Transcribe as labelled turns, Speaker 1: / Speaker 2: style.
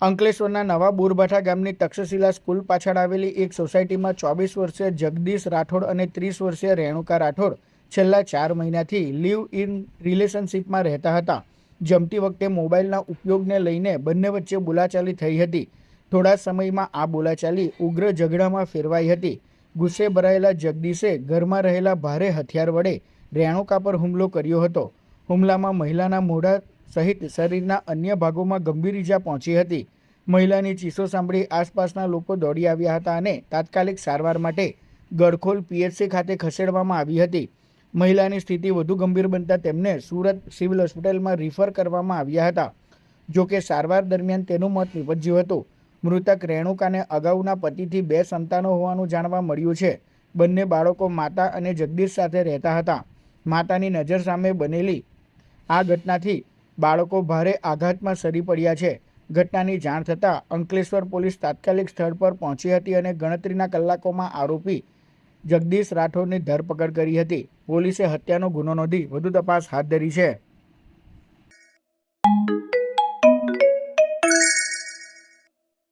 Speaker 1: અંકલેશ્વરના નવા બોરભાઠા ગામની તક્ષશિલા સ્કૂલ પાછળ આવેલી એક સોસાયટીમાં 24 વર્ષીય જગદીશ રાઠોડ અને 30 વર્ષીય રેણુકા રાઠોડ છેલ્લા 4 મહિનાથી લીવ ઇન રિલેશનશીપમાં રહેતા હતા. જમતી વખતે મોબાઈલના ઉપયોગને લઈને બંને વચ્ચે બોલાચાલી થઈ હતી. થોડા સમયમાં આ બોલાચાલી ઉગ્ર ઝઘડામાં ફેરવાઈ હતી. ગુસ્સે ભરાયેલા જગદીશે ઘરમાં રહેલા ભારે હથિયાર વડે રેણુકા પર હુમલો કર્યો હતો. હુમલામાં મહિલાના મોઢા સહિત શરીરના અન્ય ભાગોમાં ગંભીર ઈજા પહોંચી હતી. મહિલાની ચીસો સાંભળી આસપાસના લોકો દોડી આવ્યા હતા અને તાત્કાલિક સારવાર માટે ગડખોલ પીએચસી ખાતે ખસેડવામાં આવી હતી. મહિલાની સ્થિતિ વધુ ગંભીર બનતા તેમને સુરત સિવિલ હોસ્પિટલમાં રિફર કરવામાં આવ્યા હતા. જોકે સારવાર દરમિયાન તેનું મોત નીપજ્યું હતું. મૃતક રેણુકાને અગાઉના પતિથી 2 સંતાનો હોવાનું જાણવા મળ્યું છે. બંને બાળકો માતા અને જગદીશ સાથે રહેતા હતા. માતાની નજર સામે બનેલી આ ઘટનાથી બાળકો ભારે આઘાતમાં સરી પડ્યા છે. ઘટનાની જાણ થતાં અંકલેશ્વર પોલીસ તાત્કાલિક સ્થળ પર પહોંચી હતી અને ગણતરીના કલાકોમાં આરોપી જગદીશ રાઠોડની ધરપકડ કરી હતી. પોલીસે હત્યાનો ગુનો નોંધી વધુ તપાસ હાથ ધરી છે.